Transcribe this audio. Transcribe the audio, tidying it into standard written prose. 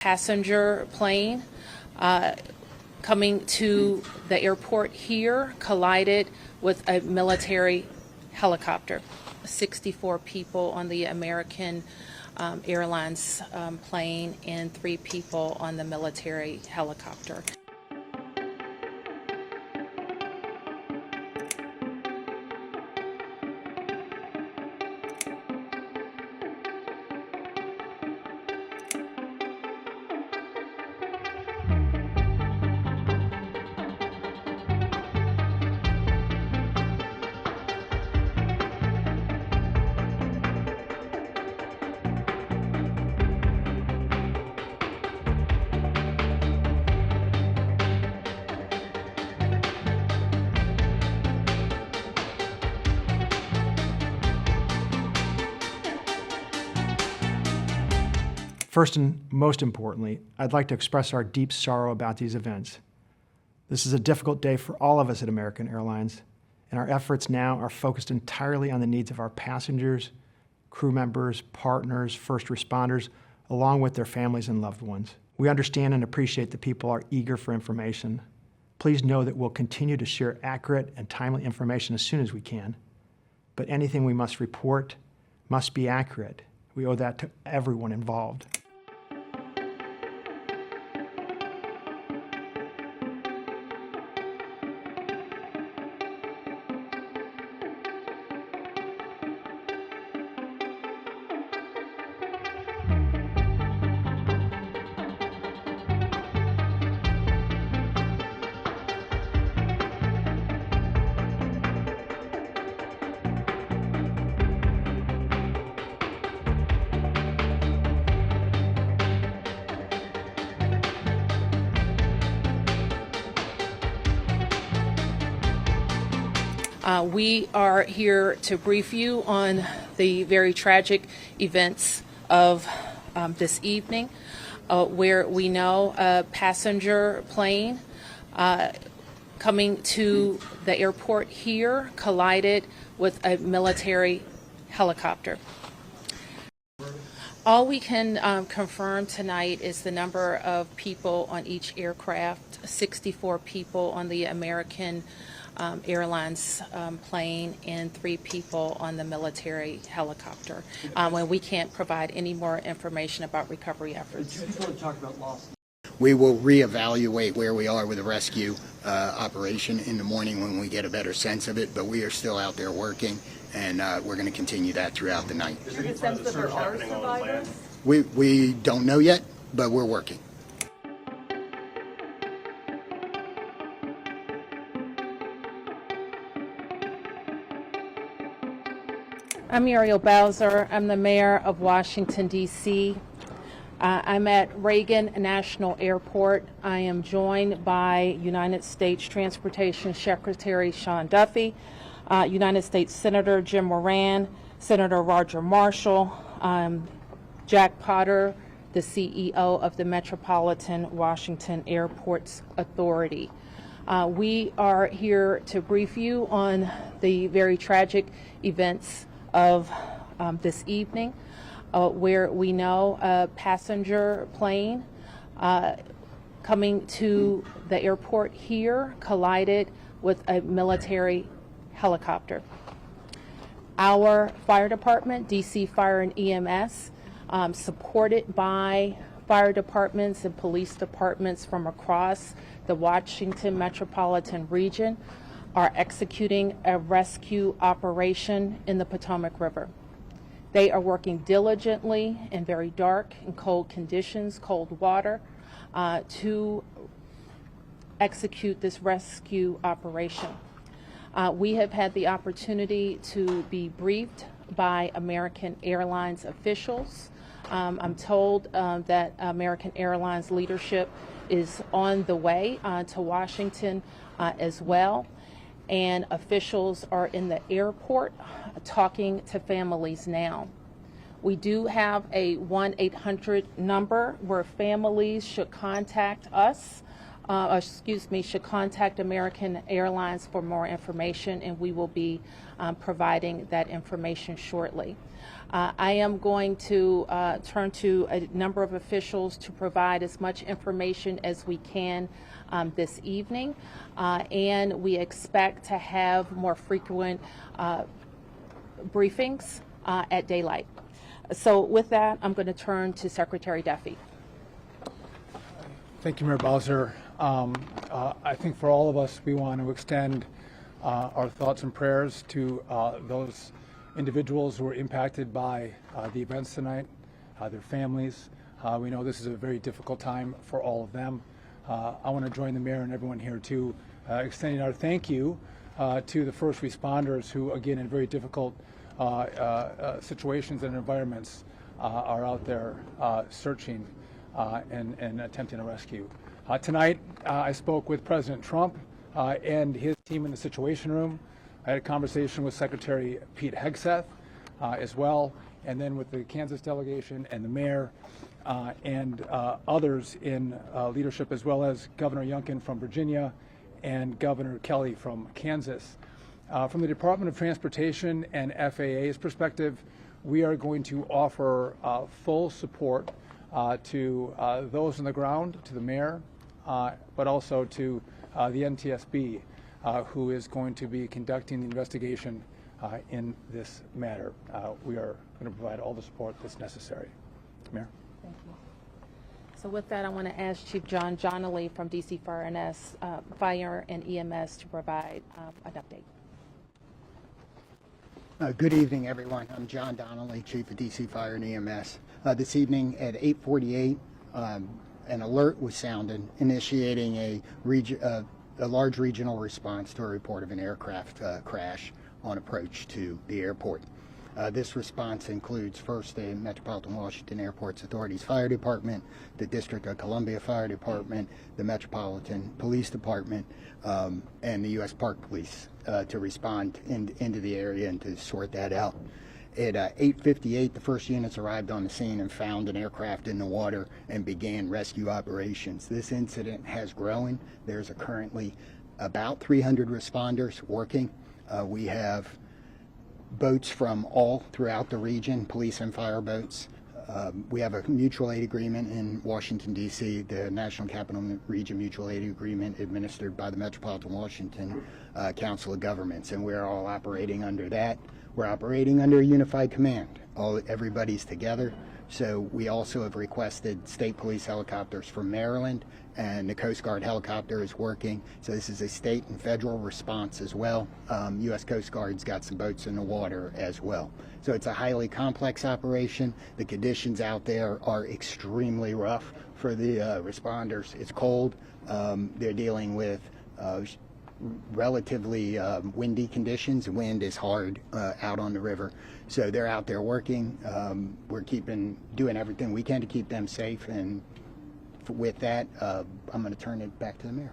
Passenger plane coming to the airport here collided with a military helicopter. 64 people on the American Airlines plane and 3 people on the military helicopter. First and most importantly, I'd like to express our deep sorrow about these events. This is a difficult day for all of us at American Airlines, and our efforts now are focused entirely on the needs of our passengers, crew members, partners, first responders, along with their families and loved ones. We understand and appreciate that people are eager for information. Please know that we'll continue to share accurate and timely information as soon as we can, but anything we must report must be accurate. We owe that to everyone involved. We are here to brief you on the very tragic events of this evening, where we know a passenger plane coming to the airport here collided with a military helicopter. All we can confirm tonight is the number of people on each aircraft, 64 people on the American Airlines plane and 3 people on the military helicopter. And we can't provide any more information about recovery efforts. We will reevaluate where we are with the rescue operation in the morning when we get a better sense of it, but we are still out there working, and we're going to continue that throughout the night. Is there any sense that there are survivors? We don't know yet, but we're working. I'm Muriel Bowser. I'm the mayor of Washington, D.C. I'm at Reagan National Airport. I am joined by United States Transportation Secretary Sean Duffy, United States Senator Jim Moran, Senator Roger Marshall, Jack Potter, the CEO of the Metropolitan Washington Airports Authority. We are here to brief you on the very tragic events of this evening, where we know a passenger plane coming to the airport here collided with a military helicopter. Our fire department, DC Fire and EMS, supported by fire departments and police departments from across the Washington metropolitan region, are executing a rescue operation in the Potomac River. They are working diligently in very dark and cold conditions, cold water, to execute this rescue operation. We have had the opportunity to be briefed by American Airlines officials. I'm told that American Airlines leadership is on the way to Washington as well. And officials are in the airport talking to families now. We do have a 1-800 number where families should contact us should contact American Airlines for more information, and we will be providing that information shortly. I am going to turn to a number of officials to provide as much information as we can this evening, and we expect to have more frequent briefings at daylight. So with that, I'm going to turn to Secretary Duffy. Thank you, Mayor Bowser. I think for all of us, we want to extend our thoughts and prayers to those individuals who were impacted by the events tonight, their families. We know this is a very difficult time for all of them. I want to join the mayor and everyone here too, extending our thank you to the first responders who, again, in very difficult situations and environments, are out there searching and attempting a rescue. Tonight, I spoke with President Trump and his team in the Situation Room. I had a conversation with Secretary Pete Hegseth as well, and then with the Kansas delegation and the mayor and others in leadership, as well as Governor Youngkin from Virginia and Governor Kelly from Kansas. From the Department of Transportation and FAA's perspective, we are going to offer full support to those on the ground, to the mayor, but also to the NTSB, who is going to be conducting the investigation in this matter. We are going to provide all the support that's necessary. Mayor. Thank you. So with that, I want to ask Chief John Johnley from DC Fire and EMS to provide an update. Good evening, everyone. I'm John Donnelly, Chief of DC Fire and EMS. This evening at 8:48, an alert was sounded, initiating a large regional response to a report of an aircraft crash on approach to the airport. This response includes first the Metropolitan Washington Airports Authority's Fire Department, the District of Columbia Fire Department, the Metropolitan Police Department, and the U.S. Park Police to respond into the area and to sort that out. At 8:58, the first units arrived on the scene and found an aircraft in the water and began rescue operations. This incident has grown. There's currently about 300 responders working. We have boats from all throughout the region, police and fire boats. We have a mutual aid agreement in Washington, D.C., the National Capital Region Mutual Aid Agreement administered by the Metropolitan Washington Council of Governments, and we're all operating under that. We're operating under a unified command. Everybody's together. So we also have requested state police helicopters from Maryland, and the Coast Guard helicopter is working. So this is a state and federal response as well. U.S. Coast Guard's got some boats in the water as well. So it's a highly complex operation. The conditions out there are extremely rough for the responders. It's cold. They're dealing with relatively windy conditions. The wind is hard out on the river. So they're out there working. We're doing everything we can to keep them safe. And with that, I'm going to turn it back to the mayor.